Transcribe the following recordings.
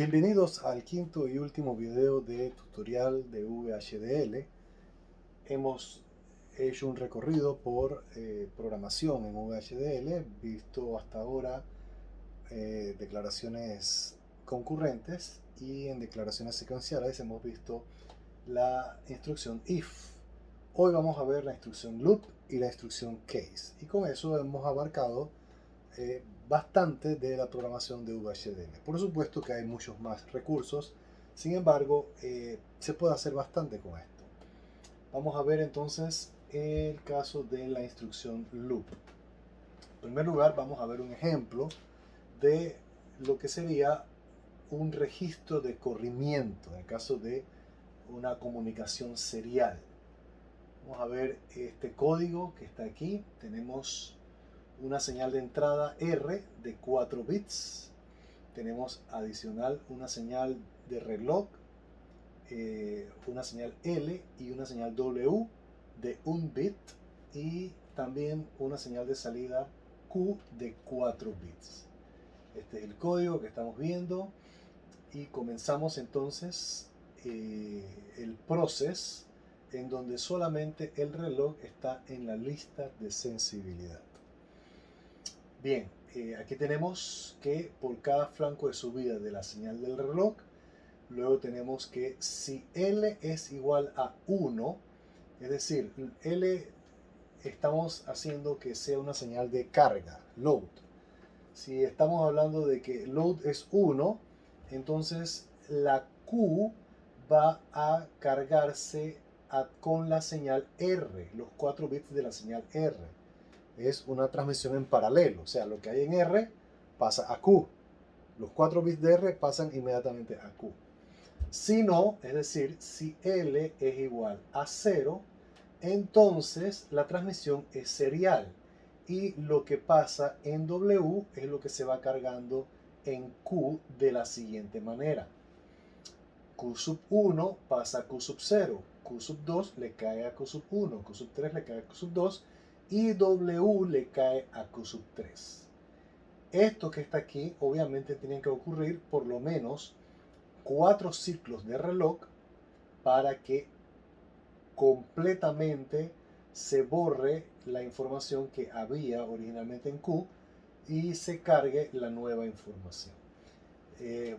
Bienvenidos al quinto y último video de tutorial de VHDL. Hemos hecho un recorrido por programación en VHDL, visto hasta ahora declaraciones concurrentes, y en declaraciones secuenciales hemos visto la instrucción if. Hoy vamos a ver la instrucción loop y la instrucción case, y con eso hemos abarcado bastante de la programación de VHDL. Por supuesto que hay muchos más recursos, sin embargo se puede hacer bastante con esto. Vamos a ver entonces el caso de la instrucción loop. En primer lugar, vamos a ver un ejemplo de lo que sería un registro de corrimiento en el caso de una comunicación serial. Vamos a ver este código que está aquí. Tenemos una señal de entrada R de 4 bits. Tenemos adicional una señal de reloj, una señal L y una señal W de 1 bit, y también una señal de salida Q de 4 bits. Este es el código que estamos viendo y comenzamos entonces el proceso en donde solamente el reloj está en la lista de sensibilidad. Bien, aquí tenemos que por cada flanco de subida de la señal del reloj, luego tenemos que si L es igual a 1, es decir, L estamos haciendo que sea una señal de carga, load. Si estamos hablando de que load es 1, entonces la Q va a cargarse con la señal R, los 4 bits de la señal R. Es una transmisión en paralelo, o sea, lo que hay en R pasa a Q. Los 4 bits de R pasan inmediatamente a Q. Si no, es decir, si L es igual a 0, entonces la transmisión es serial y lo que pasa en W es lo que se va cargando en Q de la siguiente manera. Q sub 1 pasa a Q sub 0, Q sub 2 le cae a Q sub 1, Q sub 3 le cae a Q sub 2 y W le cae a Q sub 3. Esto que está aquí obviamente tiene que ocurrir por lo menos 4 ciclos de reloj para que completamente se borre la información que había originalmente en Q y se cargue la nueva información.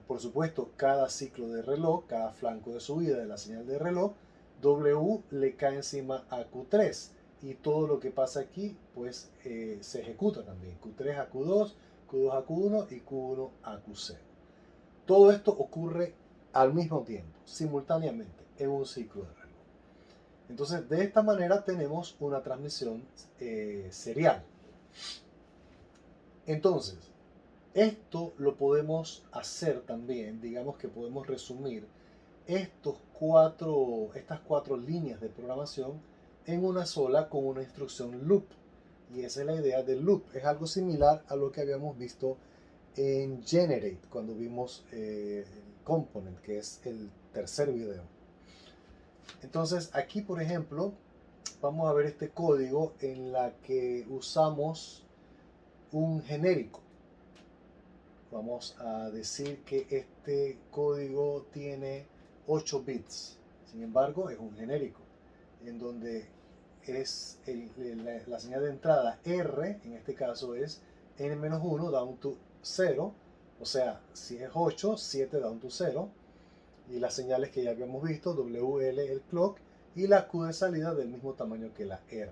Por supuesto, cada ciclo de reloj, cada flanco de subida de la señal de reloj, W le cae encima a Q3 y todo lo que pasa aquí pues se ejecuta también. Q3 a Q2, Q2 a Q1 y Q1 a Q0. Todo esto ocurre al mismo tiempo, simultáneamente, en un ciclo de reloj. Entonces, de esta manera tenemos una transmisión serial. Entonces, esto lo podemos hacer también, digamos que podemos resumir estas cuatro líneas de programación en una sola con una instrucción loop. Y esa es la idea del loop. Es algo similar a lo que habíamos visto en Generate, cuando vimos el component, que es el tercer video. Entonces aquí, por ejemplo, vamos a ver este código en la que usamos un genérico. Vamos a decir que este código tiene 8 bits. Sin embargo, es un genérico, en donde es la señal de entrada R, en este caso es n-1 down to 0. O sea, si es 8, 7 down to 0. Y las señales que ya habíamos visto, WL el clock y la Q de salida del mismo tamaño que la R.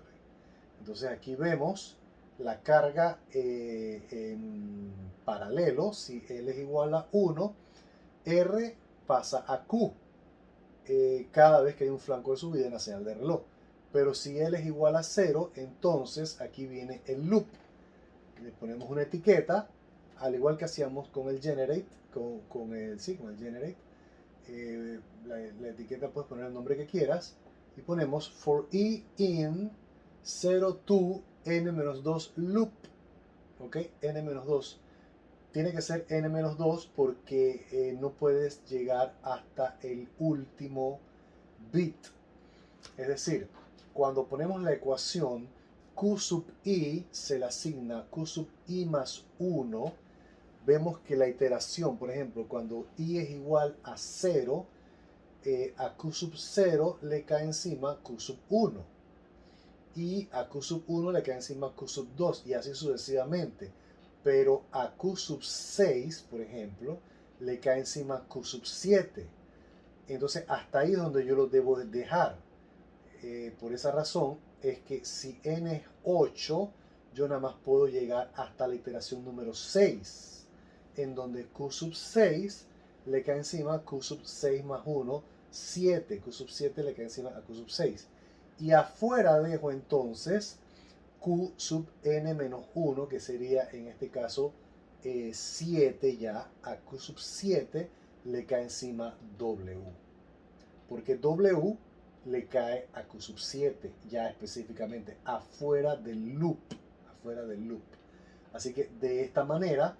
Entonces aquí vemos la carga en paralelo. Si L es igual a 1, R pasa a Q cada vez que hay un flanco de subida en la señal de reloj. Pero si L es igual a 0, entonces aquí viene el loop. Le ponemos una etiqueta, al igual que hacíamos con el generate, con el generate. La etiqueta puedes poner el nombre que quieras y ponemos for i in 0 to n-2 loop. Ok, n-2 tiene que ser n-2 porque no puedes llegar hasta el último bit. Es decir, cuando ponemos la ecuación, Q sub i se le asigna Q sub i más 1, vemos que la iteración, por ejemplo, cuando i es igual a 0, a q sub 0 le cae encima q sub 1. Y a q sub 1 le cae encima q sub 2 y así sucesivamente. Pero a q sub 6, por ejemplo, le cae encima q sub 7. Entonces hasta ahí es donde yo lo debo dejar. Por esa razón es que si n es 8, yo nada más puedo llegar hasta la iteración número 6, en donde q sub 6 le cae encima q sub 6 más 1, 7. Q sub 7 le cae encima a q sub 6. Y afuera dejo entonces q sub n menos 1, que sería en este caso 7 ya. A q sub 7 le cae encima w. Porque w le cae a q sub 7, ya específicamente, afuera del loop. Afuera del loop. Así que de esta manera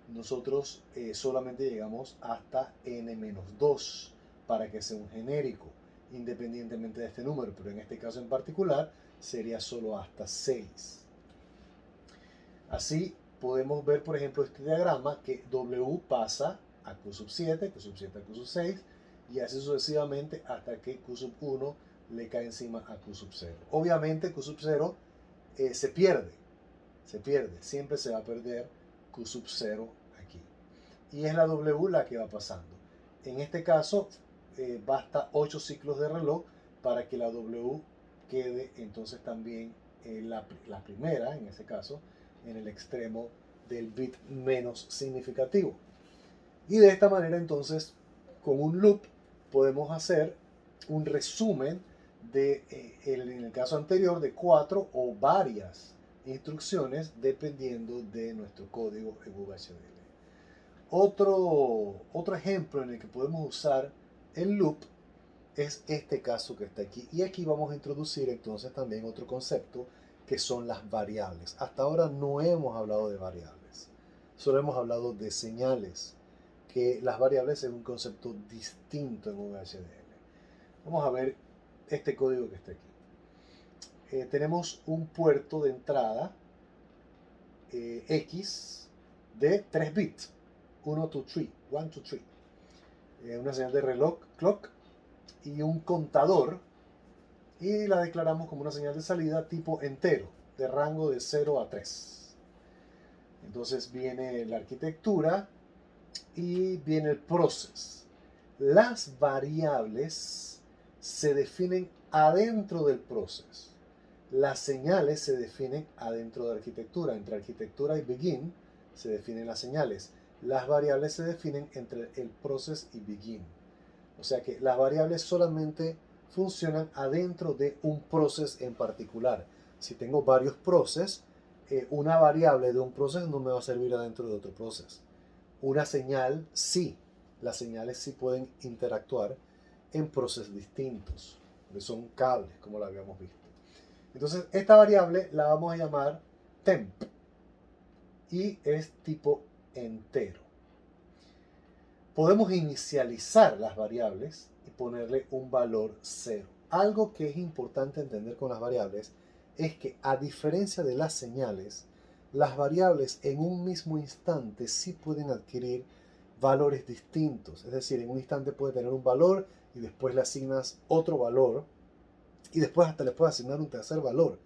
nosotros solamente llegamos hasta n-2 para que sea un genérico, independientemente de este número, pero en este caso en particular sería solo hasta 6. Así podemos ver, por ejemplo, este diagrama que w pasa a q sub 7, q sub 7 a q sub 6, y así sucesivamente hasta que q sub 1 le cae encima a q sub 0. Obviamente q sub 0 se pierde, siempre se va a perder q sub 0 aquí. Y es la w la que va pasando. En este caso basta 8 ciclos de reloj para que la w quede entonces también la primera, en ese caso, en el extremo del bit menos significativo. Y de esta manera entonces, con un loop, podemos hacer un resumen de, en el caso anterior, de 4 o varias instrucciones dependiendo de nuestro código en VHDL. Otro ejemplo en el que podemos usar el loop es este caso que está aquí. Y aquí vamos a introducir entonces también otro concepto que son las variables. Hasta ahora no hemos hablado de variables, solo hemos hablado de señales, que las variables es un concepto distinto en VHDL. Vamos a ver este código que está aquí. Tenemos un puerto de entrada X de 3 bits, 1, 2, 3, 1, 2, 3. Una señal de reloj, clock, y un contador, y la declaramos como una señal de salida tipo entero, de rango de 0 a 3. Entonces viene la arquitectura y viene el process. Las variables se definen adentro del process. Las señales se definen adentro de la arquitectura. Entre arquitectura y begin se definen las señales. Las variables se definen entre el process y begin. O sea que las variables solamente funcionan adentro de un process en particular. Si tengo varios process, una variable de un process no me va a servir adentro de otro process. Una señal sí. Las señales sí pueden interactuar en procesos distintos. Son cables, como lo habíamos visto. Entonces, esta variable la vamos a llamar temp. Y es tipo entero. Podemos inicializar las variables y ponerle un valor 0. Algo que es importante entender con las variables es que, a diferencia de las señales, las variables en un mismo instante sí pueden adquirir valores distintos. Es decir, en un instante puede tener un valor y después le asignas otro valor y después hasta le puedes asignar un tercer valor.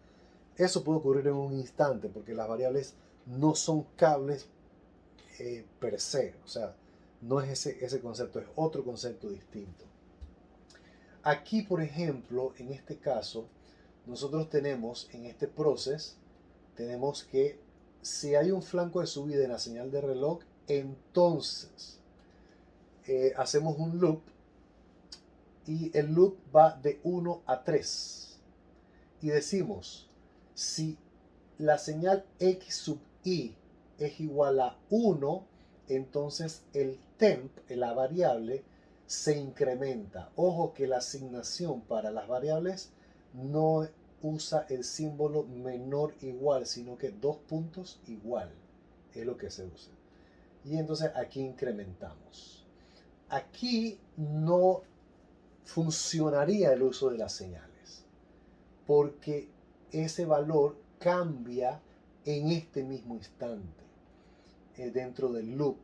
Eso puede ocurrir en un instante porque las variables no son cables per se. O sea, no es ese concepto, es otro concepto distinto. Aquí, por ejemplo, en este caso, nosotros tenemos en este proceso, tenemos que si hay un flanco de subida en la señal de reloj, entonces hacemos un loop y el loop va de 1 a 3. Y decimos, si la señal x sub i es igual a 1, entonces el temp, la variable, se incrementa. Ojo que la asignación para las variables no usa el símbolo menor igual, sino que 2 puntos igual es lo que se usa. Y entonces aquí incrementamos. Aquí no funcionaría el uso de las señales, porque ese valor cambia en este mismo instante. dentro del loop.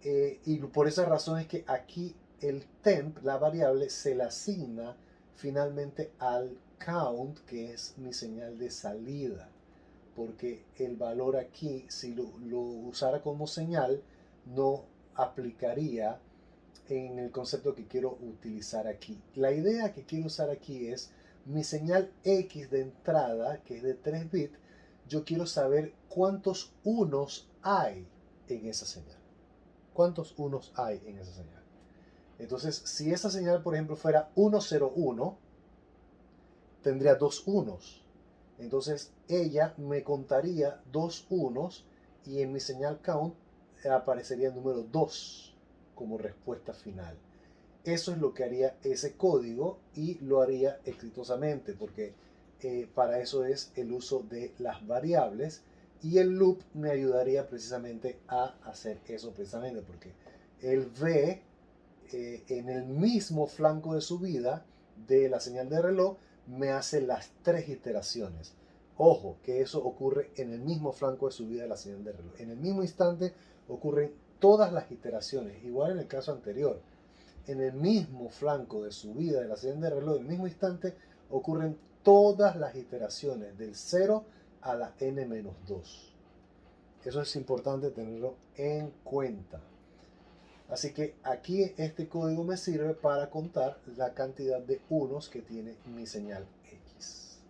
Y por esa razón es que aquí el temp, la variable, se le asigna finalmente al count, que es mi señal de salida. Porque el valor aquí, si lo usara como señal, no aplicaría en el concepto que quiero utilizar aquí. La idea que quiero usar aquí es mi señal X de entrada, que es de 3 bits, yo quiero saber cuántos unos hay en esa señal. ¿Cuántos unos hay en esa señal? Entonces, si esa señal, por ejemplo, fuera 101, tendría dos unos. Entonces, ella me contaría dos unos y en mi señal count aparecería el número 2 como respuesta final. Eso es lo que haría ese código y lo haría exitosamente porque para eso es el uso de las variables y el loop me ayudaría precisamente a hacer eso precisamente porque él ve en el mismo flanco de subida de la señal de reloj me hace las 3 iteraciones. Ojo, que eso ocurre en el mismo flanco de subida de la señal de reloj. En el mismo instante ocurren todas las iteraciones, igual en el caso anterior. En el mismo flanco de subida de la señal de reloj, en el mismo instante, ocurren todas las iteraciones del 0 a la n-2. Eso es importante tenerlo en cuenta. Así que aquí este código me sirve para contar la cantidad de unos que tiene mi señal X.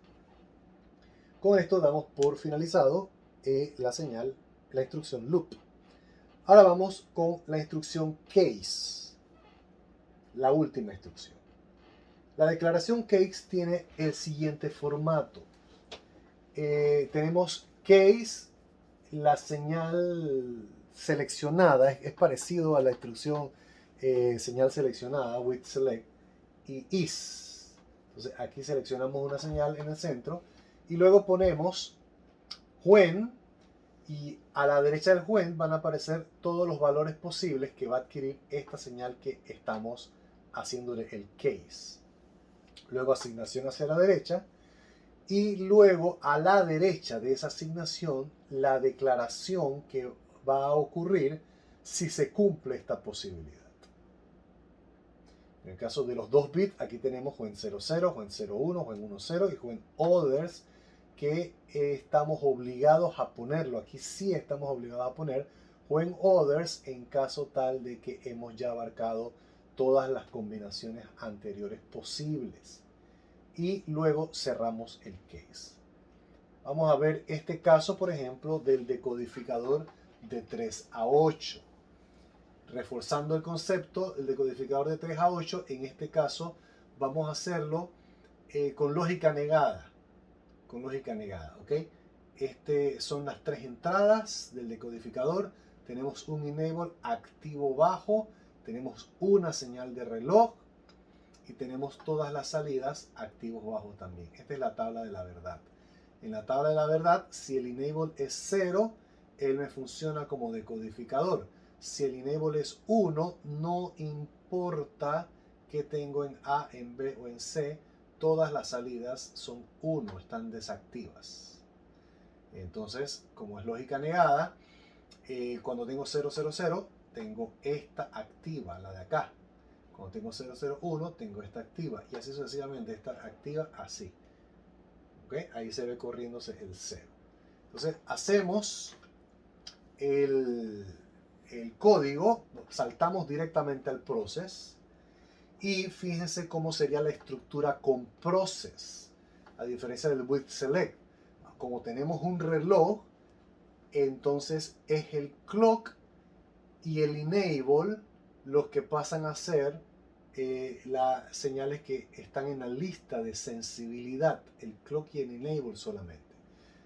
Con esto damos por finalizado la instrucción loop. Ahora vamos con la instrucción case, la última instrucción. La declaración case tiene el siguiente formato. Tenemos case, la señal seleccionada, es parecido a la instrucción señal seleccionada, with select, y is. Entonces aquí seleccionamos una señal en el centro y luego ponemos when, y a la derecha del when van a aparecer todos los valores posibles que va a adquirir esta señal que estamos haciéndole el case. Luego asignación hacia la derecha y luego a la derecha de esa asignación la declaración que va a ocurrir si se cumple esta posibilidad. En el caso de los 2 bits, aquí tenemos when 00, when 01, when 10 y when others, que estamos obligados a ponerlo. Aquí sí estamos obligados a poner when others en caso tal de que hemos ya abarcado todas las combinaciones anteriores posibles. Y luego cerramos el case. Vamos a ver este caso, por ejemplo, del decodificador de 3 a 8. Reforzando el concepto, el decodificador de 3 a 8, en este caso vamos a hacerlo con lógica negada. Con lógica negada, ¿ok? Son las 3 entradas del decodificador. Tenemos un enable activo bajo, tenemos una señal de reloj y tenemos todas las salidas activos bajos también. Esta es la tabla de la verdad. En la tabla de la verdad, si el enable es 0, él me funciona como decodificador. Si el enable es 1, no importa que tengo en A, en B o en C, todas las salidas son 1, están desactivas. Entonces, como es lógica negada, cuando tengo 000, tengo esta activa, la de acá. Cuando tengo 001, tengo esta activa. Y así sucesivamente, esta activa así. ¿Okay? Ahí se ve corriéndose el 0. Entonces, hacemos el código, saltamos directamente al process. Y fíjense cómo sería la estructura con process. A diferencia del with select. Como tenemos un reloj, entonces es el clock y el enable los que pasan a ser las señales que están en la lista de sensibilidad, el clock y el enable solamente.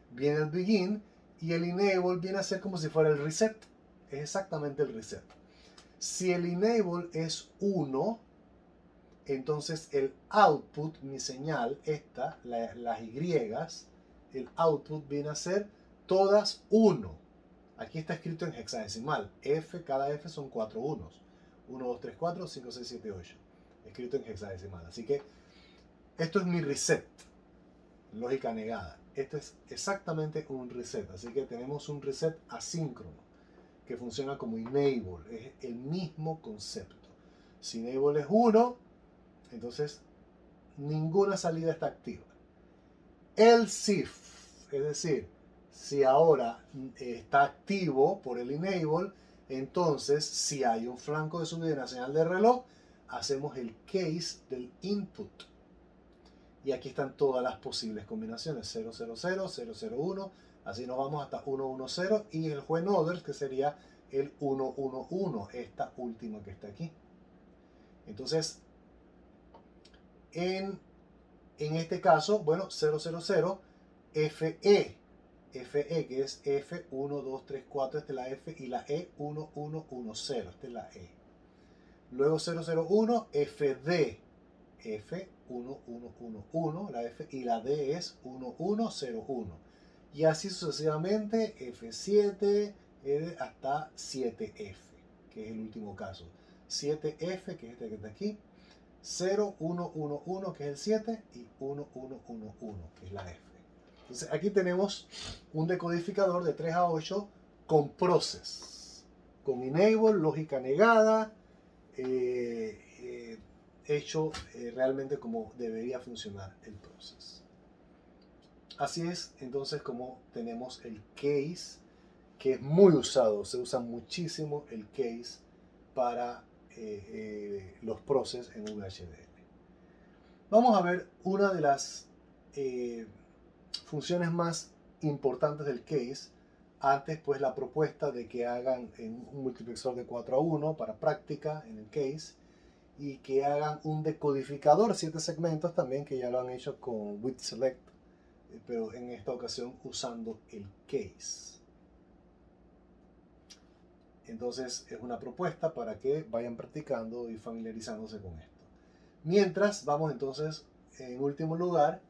Viene el begin y el enable viene a ser como si fuera el reset, es exactamente el reset. Si el enable es 1, entonces el output, mi señal, las Y, el output viene a ser todas 1. Aquí está escrito en hexadecimal. Cada F son 4 unos. 1, 2, 3, 4, 5, 6, 7, 8. Escrito en hexadecimal. Así que esto es mi reset. Lógica negada. Este es exactamente un reset, así que tenemos un reset asíncrono que funciona como enable, es el mismo concepto. Si enable es 1, entonces ninguna salida está activa. Else if, es decir, si ahora está activo por el enable, entonces si hay un flanco de subida en la señal de reloj, hacemos el case del input. Y aquí están todas las posibles combinaciones, 000, 001, así nos vamos hasta 110 y el when others, que sería el 111, esta última que está aquí. Entonces, en este caso, bueno, 000, FE, que es F1, 2, 3, 4, esta es la F, y la E, 1110, esta es la E. Luego 001, FD, F1111, la F, y la D es 1101. Y así sucesivamente, F7 hasta 7F, que es el último caso. 7F, que es este que está aquí, 0111, que es el 7, y 1111, que es la F. Entonces aquí tenemos un decodificador de 3 a 8 con process, con enable, lógica negada, hecho realmente como debería funcionar el process. Así es entonces como tenemos el case, que es muy usado, se usa muchísimo el case para los process en VHDL. Vamos a ver una de las funciones más importantes del case. Antes, pues, la propuesta de que hagan en un multiplexor de 4 a 1 para práctica en el case, y que hagan un decodificador 7 segmentos también, que ya lo han hecho con with select, pero en esta ocasión usando el case. Entonces es una propuesta para que vayan practicando y familiarizándose con esto. Mientras, vamos entonces, en último lugar,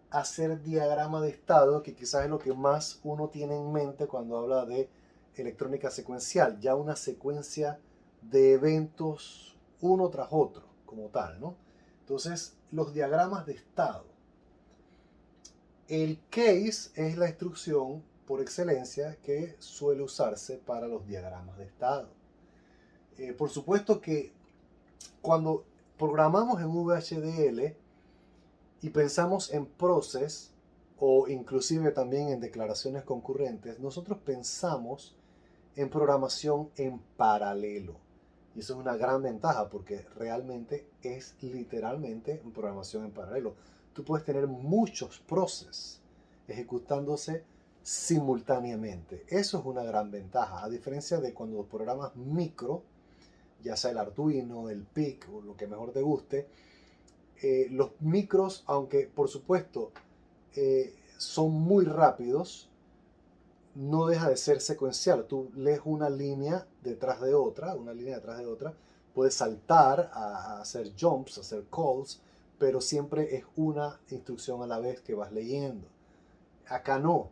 a hacer diagrama de estado, que quizás es lo que más uno tiene en mente cuando habla de electrónica secuencial, ya una secuencia de eventos uno tras otro, como tal, ¿no? Entonces, los diagramas de estado. El case es la instrucción por excelencia que suele usarse para los diagramas de estado. Por supuesto que cuando programamos en VHDL y pensamos en process, o inclusive también en declaraciones concurrentes, nosotros pensamos en programación en paralelo. Y eso es una gran ventaja porque realmente es literalmente programación en paralelo. Tú puedes tener muchos processes ejecutándose simultáneamente. Eso es una gran ventaja, a diferencia de cuando programas micro, ya sea el Arduino, el PIC o lo que mejor te guste. Los micros, aunque por supuesto son muy rápidos, no deja de ser secuencial. Tú lees una línea detrás de otra, puedes saltar a hacer jumps, a hacer calls, pero siempre es una instrucción a la vez que vas leyendo. Acá no.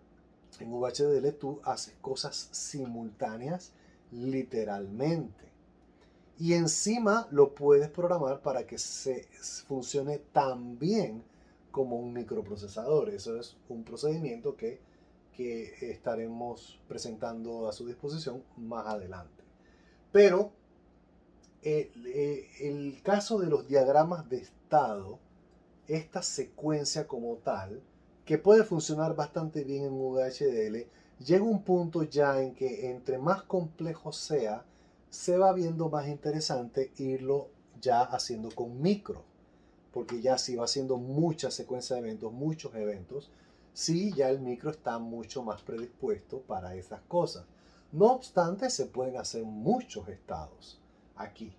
En VHDL tú haces cosas simultáneas literalmente. Y encima lo puedes programar para que se funcione tan bien como un microprocesador. Eso es un procedimiento que estaremos presentando a su disposición más adelante. Pero el caso de los diagramas de estado, esta secuencia como tal, que puede funcionar bastante bien en VHDL, llega un punto ya en que entre más complejo sea, se va viendo más interesante irlo ya haciendo con micro, porque ya si va haciendo mucha secuencia de eventos, muchos eventos, sí, ya el micro está mucho más predispuesto para esas cosas. No obstante, se pueden hacer muchos estados aquí,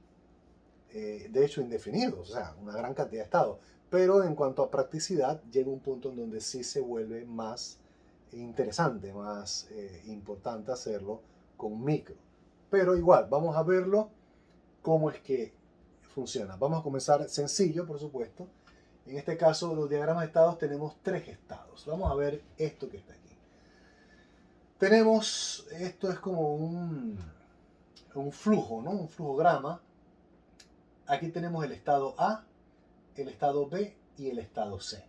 de hecho indefinidos, o sea, una gran cantidad de estados, pero en cuanto a practicidad llega un punto en donde sí se vuelve más interesante, más importante hacerlo con micro. Pero igual, vamos a verlo cómo es que funciona. Vamos a comenzar sencillo, por supuesto. En este caso, los diagramas de estados tenemos 3 estados. Vamos a ver esto que está aquí. Tenemos, esto es como un flujo, ¿no? Un flujograma. Aquí tenemos el estado A, el estado B y el estado C.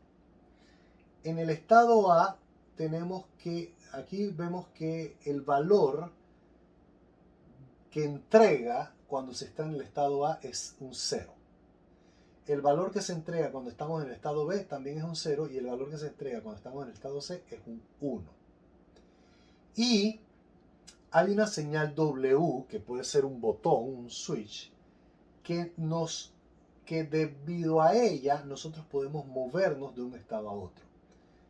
En el estado A tenemos que, aquí vemos que el valor que entrega cuando se está en el estado A es un 0. El valor que se entrega cuando estamos en el estado B también es un 0 y el valor que se entrega cuando estamos en el estado C es un 1. Y hay una señal W, que puede ser un botón, un switch, que debido a ella nosotros podemos movernos de un estado a otro.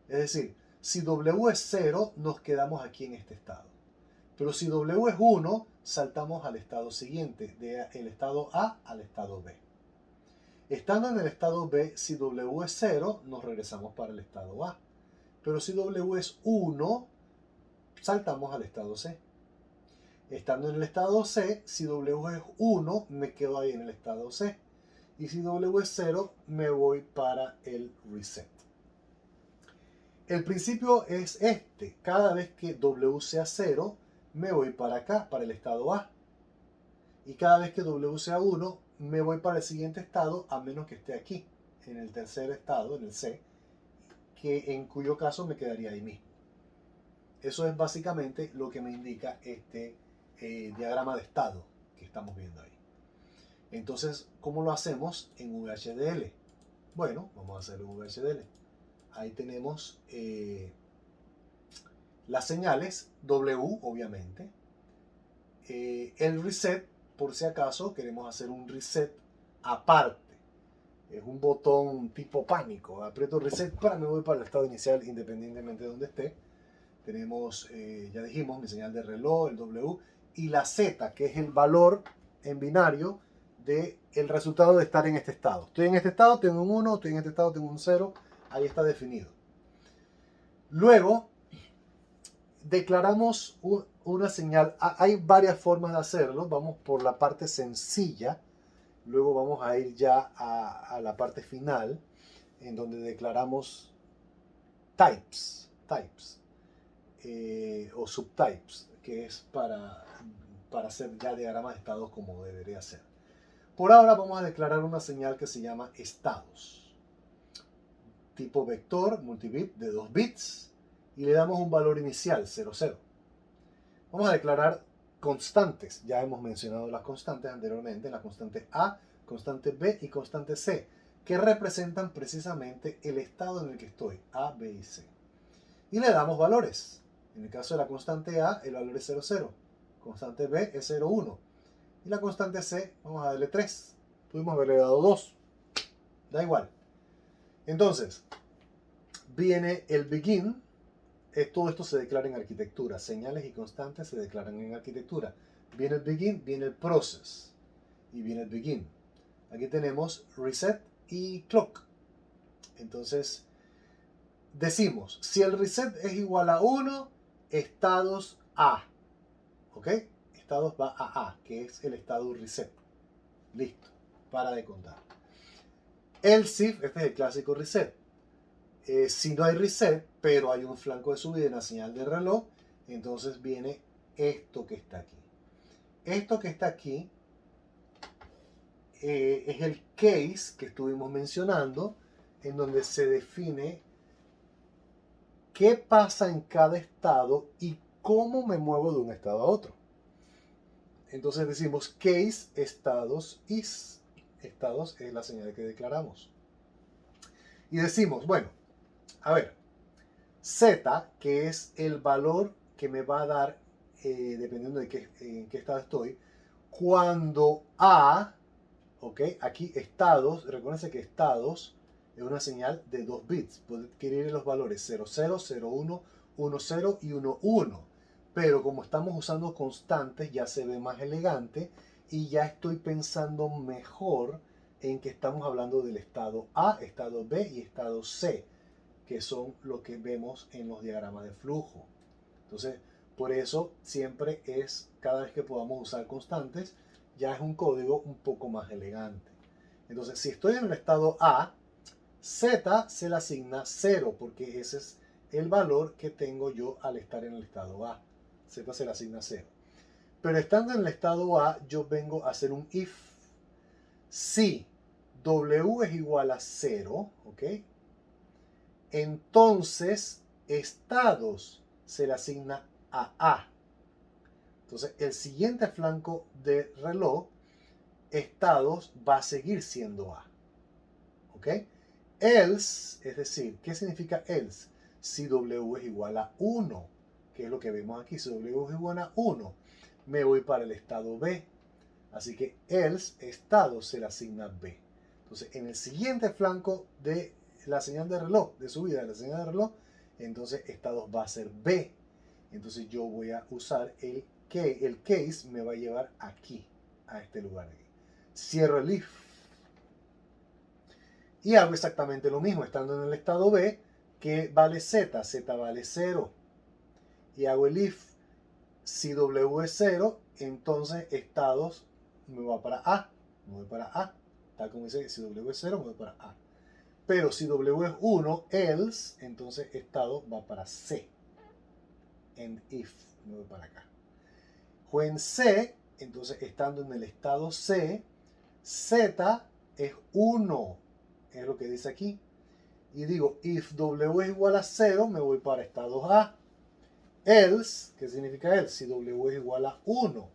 Es decir, si W es 0, nos quedamos aquí en este estado. Pero si W es 1, saltamos al estado siguiente, del estado A al estado B. Estando en el estado B, si W es 0, nos regresamos para el estado A. Pero si W es 1, saltamos al estado C. Estando en el estado C, si W es 1, me quedo ahí en el estado C. Y si W es 0, me voy para el reset. El principio es este. Cada vez que W sea 0, me voy para acá, para el estado A. Y cada vez que W sea 1, me voy para el siguiente estado, a menos que esté aquí, en el tercer estado, en el C, en cuyo caso me quedaría ahí mismo. Eso es básicamente lo que me indica este diagrama de estado que estamos viendo ahí. Entonces, ¿cómo lo hacemos en VHDL? Bueno, vamos a hacerlo en VHDL. Ahí tenemos las señales, W obviamente, el reset, por si acaso queremos hacer un reset aparte. Es un botón tipo pánico. Aprieto reset para me voy para el estado inicial independientemente de donde esté. Tenemos, ya dijimos, mi señal de reloj, el W, y la Z, que es el valor en binario del resultado de estar en este estado. Estoy en este estado, tengo un 1, estoy en este estado, tengo un 0. Ahí está definido. Luego, declaramos una señal. Hay varias formas de hacerlo. Vamos por la parte sencilla. Luego vamos a ir ya a la parte final, en donde declaramos types o subtypes, que es para hacer ya diagramas de estados como debería ser. Por ahora vamos a declarar una señal que se llama estados. Tipo vector, multibit de 2 bits, y le damos un valor inicial, 0, 0. Vamos a declarar constantes. Ya hemos mencionado las constantes anteriormente, la constante A, constante B y constante C, que representan precisamente el estado en el que estoy, A, B y C. Y le damos valores. En el caso de la constante A, el valor es 0, 0. Constante B es 0, 1. Y la constante C, vamos a darle 3. Pudimos haberle dado 2. Da igual. Entonces, viene el begin. Todo esto se declara en arquitectura. Señales y constantes se declaran en arquitectura. Viene el begin, viene el process. Y viene el begin. Aquí tenemos reset y clock. Entonces, decimos, si el reset es igual a 1, estados A. ¿Ok? Estados va a A, que es el estado reset. Listo. Para de contar. Else if, este es el clásico reset. Si no hay reset, pero hay un flanco de subida en la señal de reloj, entonces viene esto que está aquí. Esto que está aquí es el case que estuvimos mencionando, en donde se define qué pasa en cada estado y cómo me muevo de un estado a otro. Entonces decimos case estados is. Estados es la señal que declaramos. Y decimos, bueno, a ver, Z, que es el valor que me va a dar, dependiendo de en qué estado estoy, cuando A, ok, aquí estados, recuérdense que estados es una señal de 2 bits, puede adquirir los valores 00, 01, 10 y 11, pero como estamos usando constantes ya se ve más elegante y ya estoy pensando mejor en que estamos hablando del estado A, estado B y estado C, que son lo que vemos en los diagramas de flujo. Entonces, por eso siempre es, cada vez que podamos usar constantes, ya es un código un poco más elegante. Entonces, si estoy en el estado A, Z se le asigna 0, porque ese es el valor que tengo yo al estar en el estado A. Z se le asigna 0. Pero estando en el estado A, yo vengo a hacer un if. Si W es igual a 0, ¿ok? Entonces estados se le asigna a A. Entonces, el siguiente flanco de reloj, estados, va a seguir siendo A. ¿Ok? Else, es decir, ¿qué significa else? Si W es igual a 1, que es lo que vemos aquí, si W es igual a 1, me voy para el estado B. Así que else, estado, se le asigna B. Entonces, en el siguiente flanco de la señal de reloj, de subida de la señal de reloj, entonces estados va a ser B. Entonces yo voy a usar el case, me va a llevar aquí, a este lugar aquí. Cierro el if. Y hago exactamente lo mismo, estando en el estado B, que vale Z, Z vale 0. Y hago el if. Si W es 0, entonces estados me va para A. Me voy para A. Tal como dice, si W es 0, me voy para A. Pero si W es 1, else, entonces estado va para C. And if, me voy para acá. When C, entonces estando en el estado C, Z es 1. Es lo que dice aquí. Y digo, if W es igual a 0, me voy para estados A. Else, ¿qué significa else? Si W es igual a 1,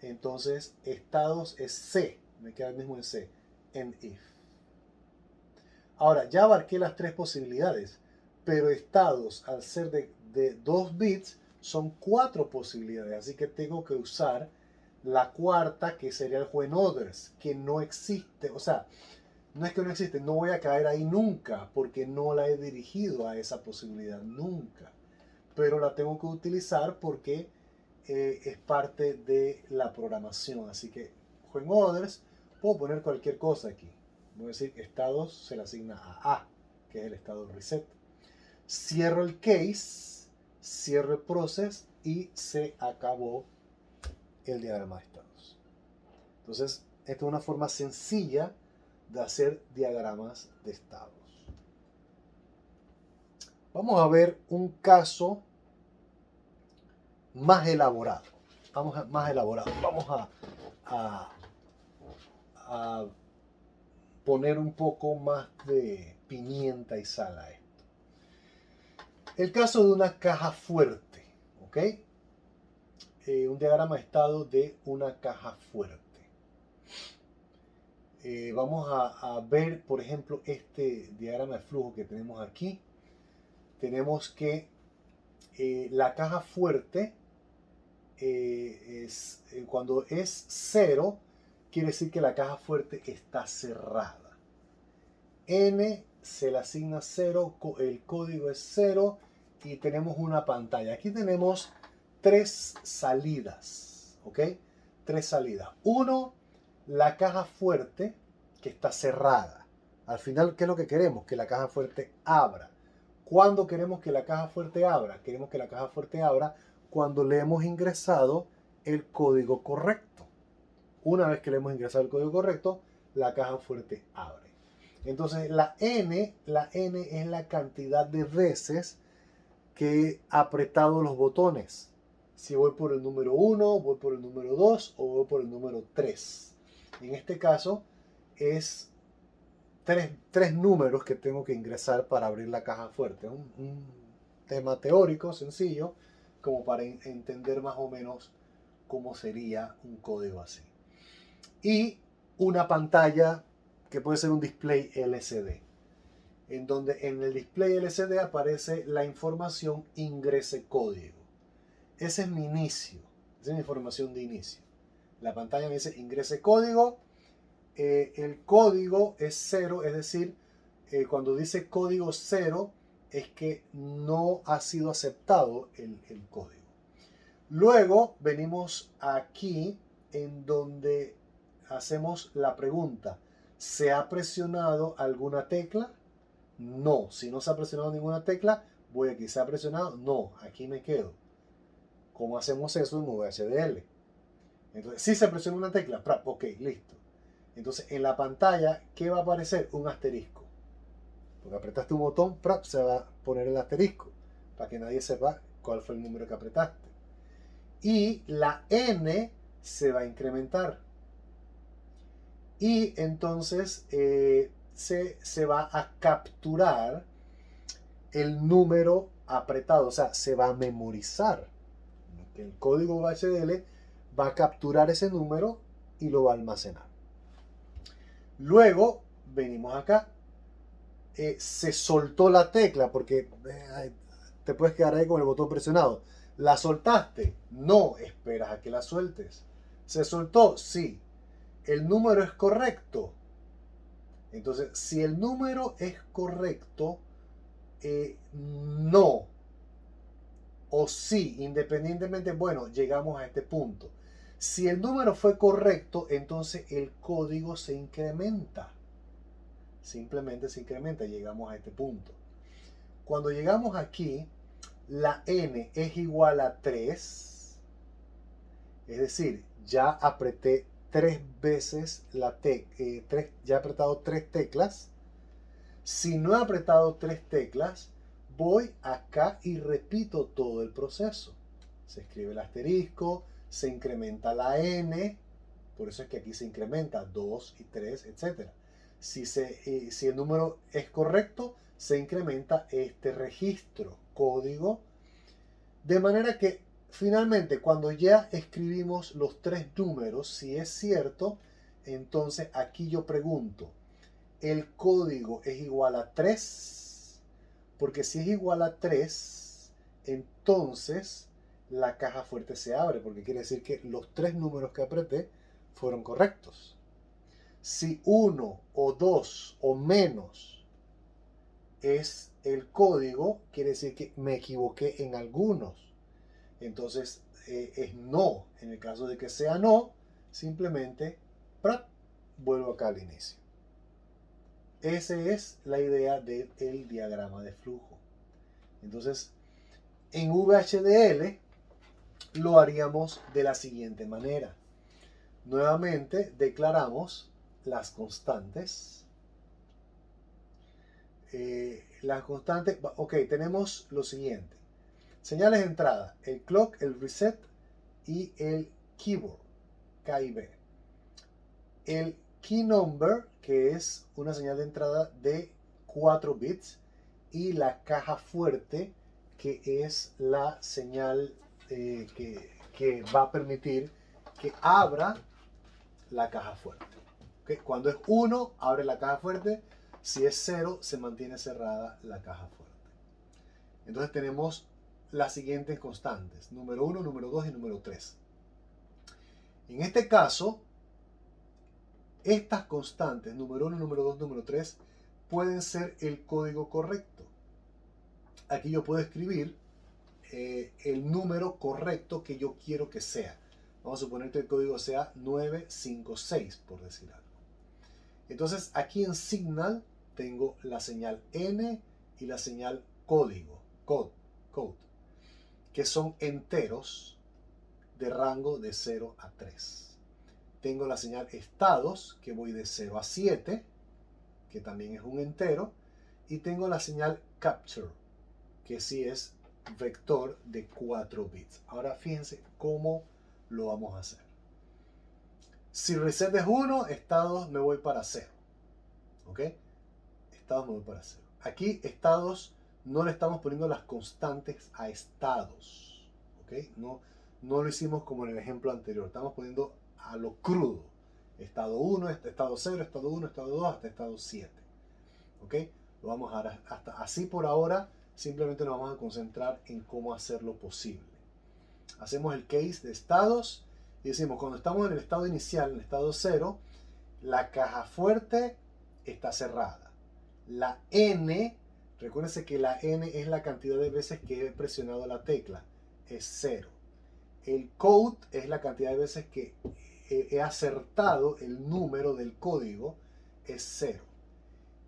entonces estados es C. Me queda el mismo en C. En if. Ahora, ya abarqué las tres posibilidades, pero estados, al ser de 2 bits, son 4 posibilidades. Así que tengo que usar la cuarta, que sería el when others, que no existe. O sea, no es que no existe, no voy a caer ahí nunca, porque no la he dirigido a esa posibilidad nunca. Pero la tengo que utilizar porque es parte de la programación. Así que when others, puedo poner cualquier cosa aquí. Voy a decir estados se le asigna a A, que es el estado reset. Cierro el case, cierro el process y se acabó el diagrama de estados. Entonces, esta es una forma sencilla de hacer diagramas de estados. Vamos a ver un caso más elaborado. Vamos a poner un poco más de pimienta y sal a esto. El caso de una caja fuerte, ¿ok? Un diagrama de estado de una caja fuerte. Vamos a ver, por ejemplo, este diagrama de flujo que tenemos aquí. Tenemos que la caja fuerte cuando es 0, quiere decir que la caja fuerte está cerrada. N se le asigna 0, el código es 0 y tenemos una pantalla. Aquí tenemos 3 salidas, ¿ok? 3 salidas. 1, la caja fuerte que está cerrada. Al final, ¿qué es lo que queremos? Que la caja fuerte abra. ¿Cuándo queremos que la caja fuerte abra? Queremos que la caja fuerte abra cuando le hemos ingresado el código correcto. Una vez que le hemos ingresado el código correcto, la caja fuerte abre. Entonces la N es la cantidad de veces que he apretado los botones. Si voy por el número 1, voy por el número 2 o voy por el número 3. En este caso es tres números que tengo que ingresar para abrir la caja fuerte. Un tema teórico sencillo, como para entender más o menos cómo sería un código así. Y una pantalla que puede ser un display LCD, en donde en el display LCD aparece la información ingrese código. Ese es mi inicio, esa es mi información de inicio. La pantalla me dice ingrese código, el código es 0, es decir, cuando dice código 0 es que no ha sido aceptado el código. Luego venimos aquí en donde hacemos la pregunta, ¿se ha presionado alguna tecla? No. Si no se ha presionado ninguna tecla, voy aquí. ¿Se ha presionado? No. Aquí me quedo. ¿Cómo hacemos eso en VHDL? Entonces, si se presiona una tecla, ok, listo. Entonces, en la pantalla, ¿qué va a aparecer? Un asterisco. Porque apretaste un botón, se va a poner el asterisco, para que nadie sepa cuál fue el número que apretaste. Y la N se va a incrementar. Y entonces se va a capturar el número apretado, o sea, se va a memorizar. El código VHDL va a capturar ese número y lo va a almacenar. Luego, venimos acá. Se soltó la tecla porque te puedes quedar ahí con el botón presionado. ¿La soltaste? No, esperas a que la sueltes. ¿Se soltó? Sí. ¿El número es correcto? Entonces, si el número es correcto, no o sí, independientemente, bueno, llegamos a este punto. Si el número fue correcto, entonces el código se incrementa. Simplemente se incrementa, llegamos a este punto. Cuando llegamos aquí, la n es igual a 3, es decir, ya apreté 3 veces la tecla, ya he apretado 3 teclas. Si no he apretado 3 teclas, voy acá y repito todo el proceso. Se escribe el asterisco, se incrementa la n, por eso es que aquí se incrementa 2 y 3, etc. Si el número es correcto, se incrementa este registro, código, de manera que finalmente cuando ya escribimos los 3 números, si es cierto, entonces aquí yo pregunto, ¿el código es igual a 3? Porque si es igual a 3, entonces la caja fuerte se abre, porque quiere decir que los 3 números que apreté fueron correctos. Si 1 o 2 o menos es el código, quiere decir que me equivoqué en algunos. Entonces es no. En el caso de que sea no, simplemente vuelvo acá al inicio. Esa es la idea del diagrama de flujo. Entonces, en VHDL lo haríamos de la siguiente manera. Nuevamente declaramos las constantes. Las constantes, ok, tenemos lo siguiente. Señales de entrada, el clock, el reset y el keyboard, K y B. El key number, que es una señal de entrada de 4 bits, y la caja fuerte, que es la señal que va a permitir que abra la caja fuerte. ¿Okay? Cuando es 1, abre la caja fuerte. Si es 0, se mantiene cerrada la caja fuerte. Entonces tenemos las siguientes constantes. Número 1, número 2 y número 3. En este caso, estas constantes, número 1, número 2, número 3, pueden ser el código correcto. Aquí yo puedo escribir el número correcto que yo quiero que sea. Vamos a suponer que el código sea 956, por decir algo. Entonces aquí en Signal tengo la señal N y la señal código, code, que son enteros de rango de 0 a 3. Tengo la señal estados, que voy de 0 a 7, que también es un entero. Y tengo la señal capture, que sí es vector de 4 bits. Ahora fíjense cómo lo vamos a hacer. Si reset es 1, estados me voy para 0. ¿Ok? Estados me voy para 0. Aquí estados no le estamos poniendo las constantes a estados. ¿Ok? No lo hicimos como en el ejemplo anterior. Estamos poniendo a lo crudo. Estado 1, estado 0, estado 1, estado 2, hasta estado 7. ¿Ok? Lo vamos a dar hasta así por ahora. Simplemente nos vamos a concentrar en cómo hacerlo posible. Hacemos el case de estados y decimos, cuando estamos en el estado inicial, en el estado 0, la caja fuerte está cerrada. La N, recuérdense que la N es la cantidad de veces que he presionado la tecla, es 0. El code es la cantidad de veces que he acertado el número del código, es 0.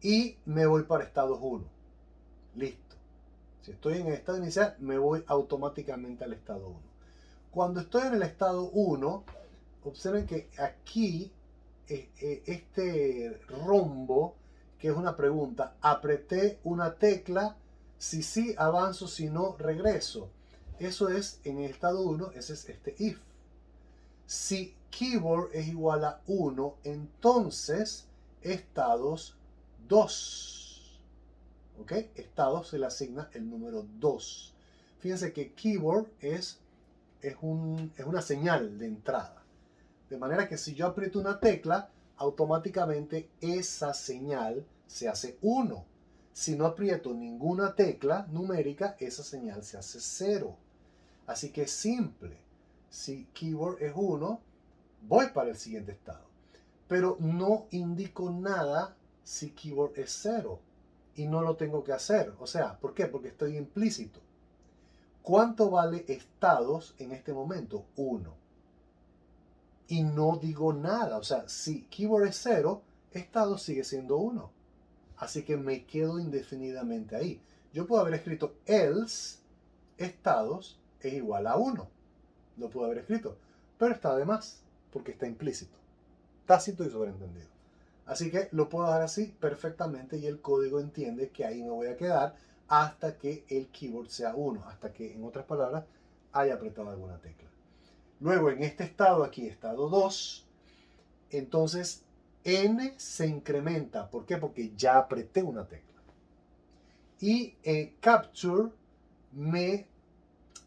Y me voy para estados 1. Listo. Si estoy en el estado inicial, me voy automáticamente al estado 1. Cuando estoy en el estado 1, observen que aquí este rombo, que es una pregunta, apreté una tecla, si sí avanzo, si no regreso. Eso es en el estado 1, ese es este if. Si keyboard es igual a 1, entonces estados 2. ¿Ok? Estado se le asigna el número 2. Fíjense que keyword es una señal de entrada. De manera que si yo aprieto una tecla, automáticamente esa señal se hace 1. Si no aprieto ninguna tecla numérica, esa señal se hace 0. Así que es simple. Si keyword es 1, voy para el siguiente estado. Pero no indico nada si keyword es 0. Y no lo tengo que hacer. O sea, ¿por qué? Porque estoy implícito. ¿Cuánto vale estados en este momento? 1. Y no digo nada. O sea, si keyword es 0, estado sigue siendo 1. Así que me quedo indefinidamente ahí. Yo puedo haber escrito else estados es igual a 1. Lo puedo haber escrito. Pero está de más, porque está implícito. Tácito y sobreentendido. Así que lo puedo dejar así perfectamente y el código entiende que ahí me voy a quedar hasta que el keyword sea 1. Hasta que, en otras palabras, haya apretado alguna tecla. Luego, en este estado aquí, estado 2, entonces n se incrementa. ¿Por qué? Porque ya apreté una tecla. Y capture me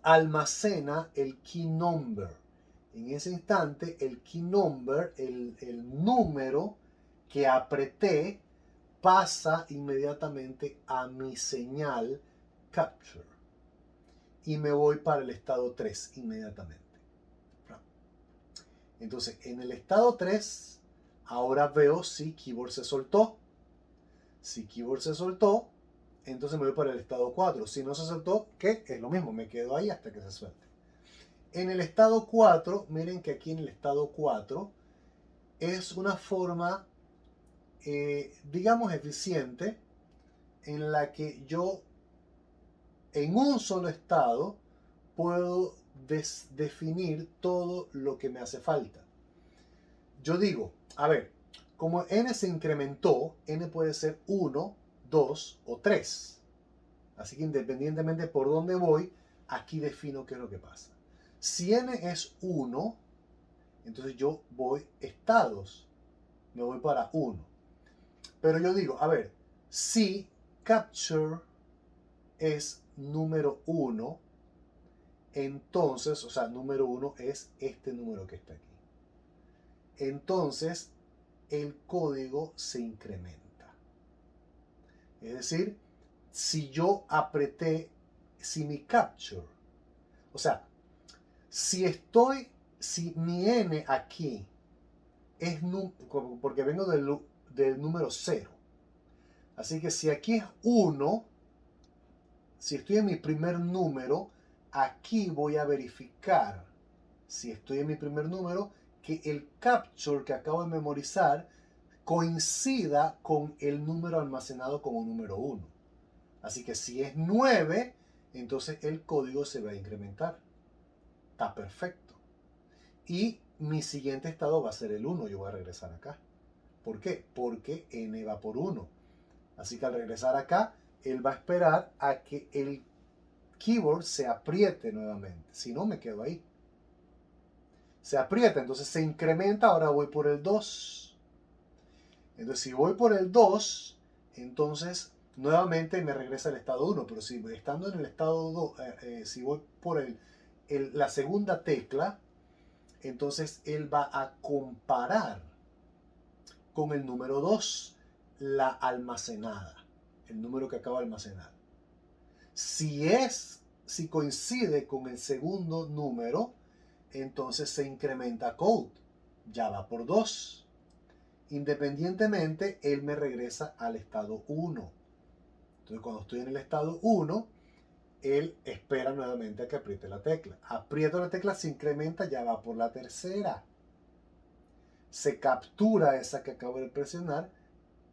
almacena el key number. En ese instante, el key number, el número que apreté, pasa inmediatamente a mi señal capture. Y me voy para el estado 3 inmediatamente. Entonces, en el estado 3, ahora veo si keyboard se soltó. Si keyboard se soltó, entonces me voy para el estado 4. Si no se soltó, ¿qué? Es lo mismo, me quedo ahí hasta que se suelte. En el estado 4, miren que aquí en el estado 4 es una forma, digamos, eficiente en la que yo en un solo estado puedo definir todo lo que me hace falta. Yo digo, a ver, como n se incrementó, n puede ser 1, 2 o 3. Así que independientemente por dónde voy, aquí defino qué es lo que pasa. Si n es 1, entonces yo voy estados. Me voy para 1. Pero yo digo, a ver, si capture es número 1, entonces, o sea, número 1 es este número que está aquí. Entonces, el código se incrementa. Es decir, si yo apreté, si mi capture, o sea, si mi n aquí es, porque vengo del número 0. Así que si aquí es 1, si estoy en mi primer número, aquí voy a verificar, si estoy en mi primer número, que el capture que acabo de memorizar coincida con el número almacenado como número 1. Así que si es 9, entonces el código se va a incrementar. Está perfecto. Y mi siguiente estado va a ser el 1. Yo voy a regresar acá. ¿Por qué? Porque n va por 1. Así que al regresar acá, él va a esperar a que el keyboard se apriete nuevamente. Si no, me quedo ahí. Se aprieta, entonces se incrementa. Ahora voy por el 2. Entonces, si voy por el 2, entonces nuevamente me regresa al estado 1. Pero si estando en el estado 2, si voy por la segunda tecla, entonces él va a comparar con el número 2 la almacenada, el número que acaba de almacenar. Si coincide con el segundo número, entonces se incrementa code, ya va por 2. Independientemente, él me regresa al estado 1. Entonces, cuando estoy en el estado 1, él espera nuevamente a que apriete la tecla. Aprieto la tecla, se incrementa, ya va por la tercera. Se captura esa que acabo de presionar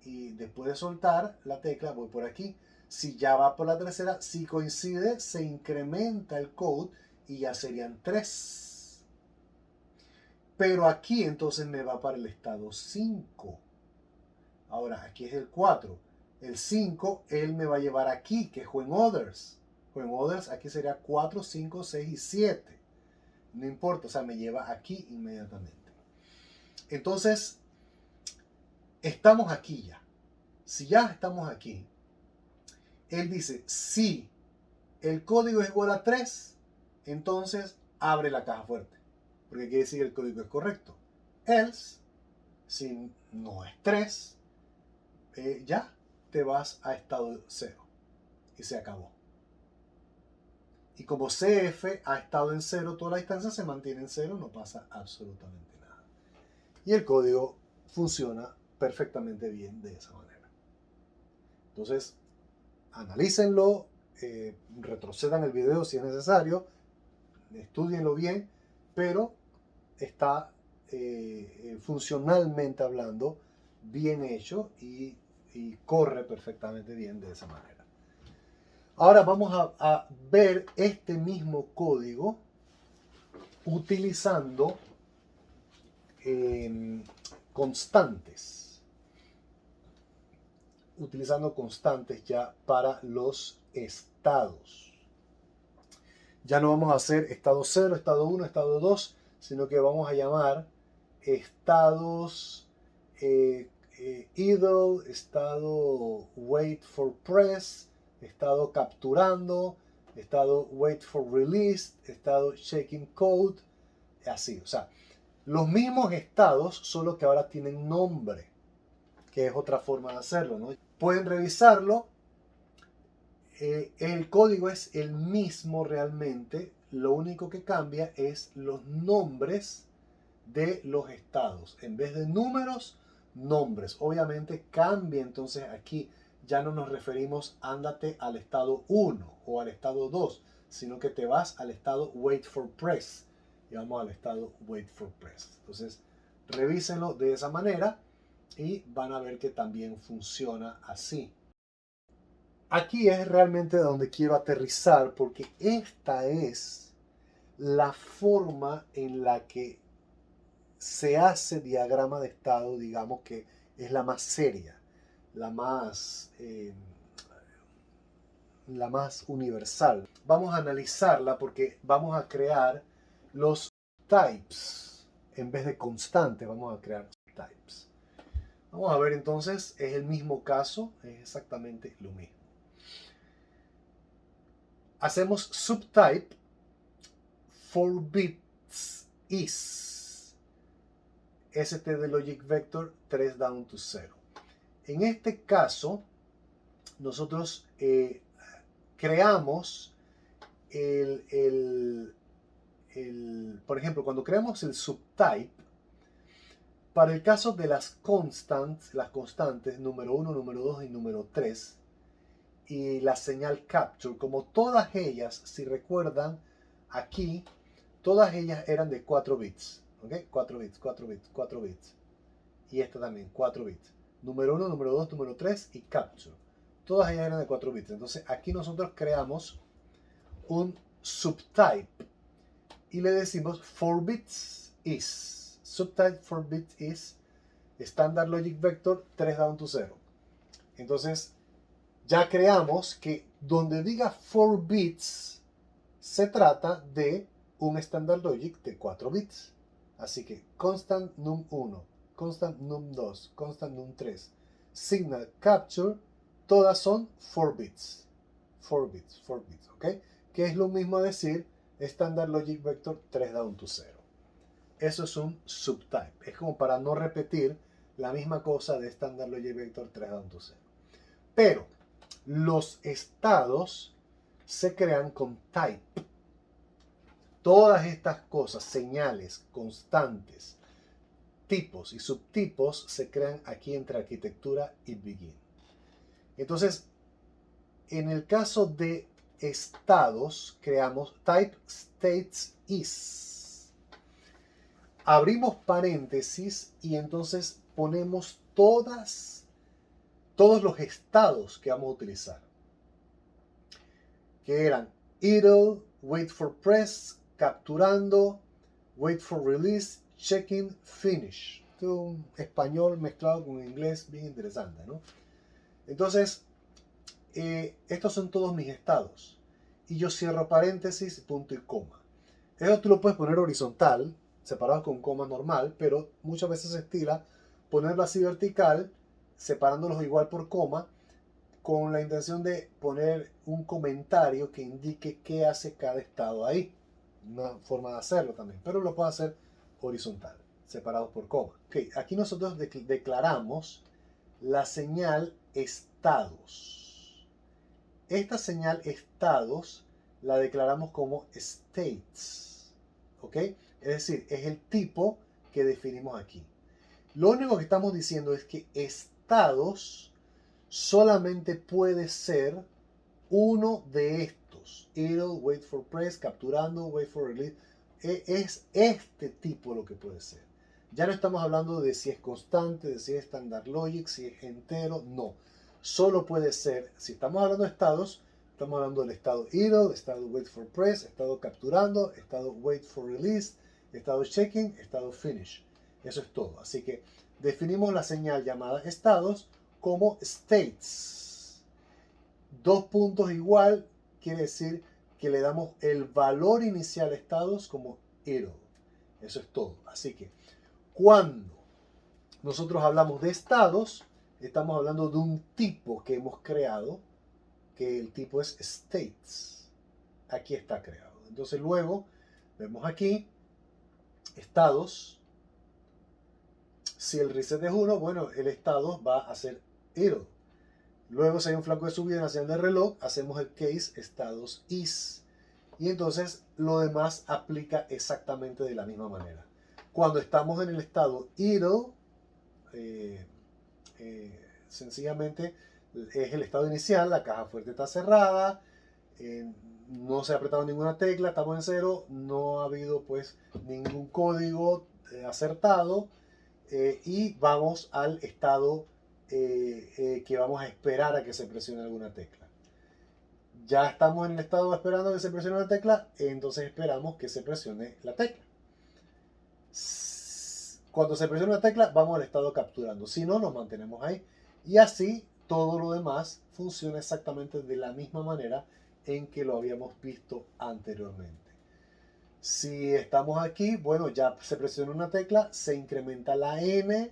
y después de soltar la tecla voy por aquí. Si ya va por la tercera, si coincide, se incrementa el code y ya serían 3. Pero aquí entonces me va para el estado 5. Ahora, aquí es el 4. El 5, él me va a llevar aquí, que es when others. When others, aquí sería 4, 5, 6 y 7. No importa, o sea, me lleva aquí inmediatamente. Entonces, estamos aquí ya. Si ya estamos aquí, él dice, si el código es igual a 3, entonces abre la caja fuerte, porque quiere decir que el código es correcto. Else, si no es 3, ya te vas a estado 0 y se acabó. Y como CF ha estado en 0 toda la distancia, se mantiene en 0, no pasa absolutamente nada. Y el código funciona perfectamente bien de esa manera. Entonces, analícenlo, retrocedan el video si es necesario, estudienlo bien, pero está funcionalmente hablando bien hecho y corre perfectamente bien de esa manera. Ahora vamos a ver este mismo código utilizando constantes. Utilizando constantes ya para los estados. Ya no vamos a hacer estado 0, estado 1, estado 2, sino que vamos a llamar estados idle, estado wait for press, estado capturando, estado wait for release, estado checking code, así. O sea, los mismos estados, solo que ahora tienen nombre, que es otra forma de hacerlo, ¿no? Pueden revisarlo. El código es el mismo realmente, lo único que cambia es los nombres de los estados. En vez de números, nombres. Obviamente cambia, entonces aquí ya no nos referimos ándate al estado 1 o al estado 2, sino que te vas al estado wait for press. Y vamos al estado wait for press. Entonces revísenlo de esa manera y van a ver que también funciona así. Aquí es realmente donde quiero aterrizar, porque esta es la forma en la que se hace diagrama de estado, digamos que es la más seria, la más universal. Vamos a analizarla porque vamos a crear los types. En vez de constantes, vamos a crear types. Vamos a ver entonces, es el mismo caso, es exactamente lo mismo. Hacemos subtype for bits is st de logic vector 3 down to 0. En este caso, nosotros creamos por ejemplo, cuando creamos el subtype, para el caso de las constantes número 1, número 2 y número 3, y la señal capture, como todas ellas, si recuerdan, aquí, todas ellas eran de 4 bits. ¿Ok? 4 bits, 4 bits, 4 bits. Y esta también, 4 bits. Número 1, número 2, número 3 y capture. Todas ellas eran de 4 bits. Entonces aquí nosotros creamos un subtype y le decimos 4 bits is. Subtype 4 bits is standard logic vector 3 down to 0. Entonces ya creamos que donde diga 4 bits se trata de un standard logic de 4 bits. Así que constant num1, constant num2, constant num3, signal capture, todas son 4 bits. 4 bits, 4 bits, ¿ok? Que es lo mismo decir standard logic vector 3 down to 0. Eso es un subtype. Es como para no repetir la misma cosa de standard logic vector 3 down to 0. Pero los estados se crean con type. Todas estas cosas, señales, constantes, tipos y subtipos, se crean aquí entre arquitectura y begin. Entonces, en el caso de estados, creamos type states is. Abrimos paréntesis y entonces ponemos todos los estados que vamos a utilizar. Que eran idle, wait for press, capturando, wait for release, checking, finish. Esto es un español mezclado con inglés bien interesante, ¿no? Entonces, estos son todos mis estados. Y yo cierro paréntesis, punto y coma. Eso tú lo puedes poner horizontal, separado con coma normal, pero muchas veces se estila ponerlo así vertical, separándolos igual por coma, con la intención de poner un comentario que indique qué hace cada estado ahí. Una forma de hacerlo también, pero lo puedo hacer horizontal, separados por coma. Ok, aquí nosotros declaramos la señal estados. Esta señal estados la declaramos como states. ¿Ok? Es decir, es el tipo que definimos aquí. Lo único que estamos diciendo es que estados solamente puede ser uno de estos. Idle, wait for press, capturando, wait for release. Es este tipo lo que puede ser. Ya no estamos hablando de si es constante, de si es standard logic, si es entero, no. Solo puede ser, si estamos hablando de estados, estamos hablando del estado idle, estado wait for press, estado capturando, estado wait for release, estado checking, estado finish. Eso es todo. Así que definimos la señal llamada estados como states. Dos puntos igual quiere decir que le damos el valor inicial a estados como idle. Eso es todo. Así que cuando nosotros hablamos de estados, estamos hablando de un tipo que hemos creado, que el tipo es states. Aquí está creado. Entonces luego vemos aquí estados. Si el reset es 1, bueno, el estado va a ser idle. Luego, si hay un flanco de subida en la señal de reloj, hacemos el case estados is. Y entonces lo demás aplica exactamente de la misma manera. Cuando estamos en el estado idle, sencillamente es el estado inicial, la caja fuerte está cerrada, no se ha apretado ninguna tecla, estamos en cero, no ha habido pues ningún código acertado, y vamos al estado que vamos a esperar a que se presione alguna tecla. Ya estamos en el estado esperando que se presione una tecla, entonces esperamos que se presione la tecla. Cuando se presiona una tecla, vamos al estado capturando. Si no, nos mantenemos ahí. Y así todo lo demás funciona exactamente de la misma manera en que lo habíamos visto anteriormente. Si estamos aquí, bueno, ya se presiona una tecla, se incrementa la N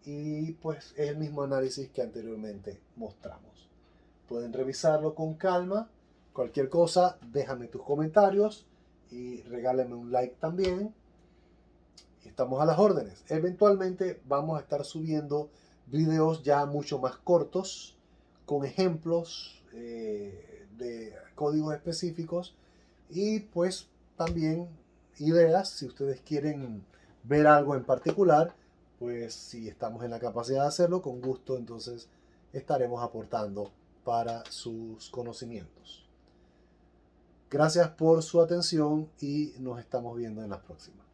y pues es el mismo análisis que anteriormente mostramos. Pueden revisarlo con calma. Cualquier cosa, déjame tus comentarios y regálame un like también. Estamos a las órdenes. Eventualmente vamos a estar subiendo videos ya mucho más cortos con ejemplos de códigos específicos y pues también ideas si ustedes quieren ver algo en particular, pues si estamos en la capacidad de hacerlo, con gusto entonces estaremos aportando para sus conocimientos. Gracias por su atención y nos estamos viendo en las próximas.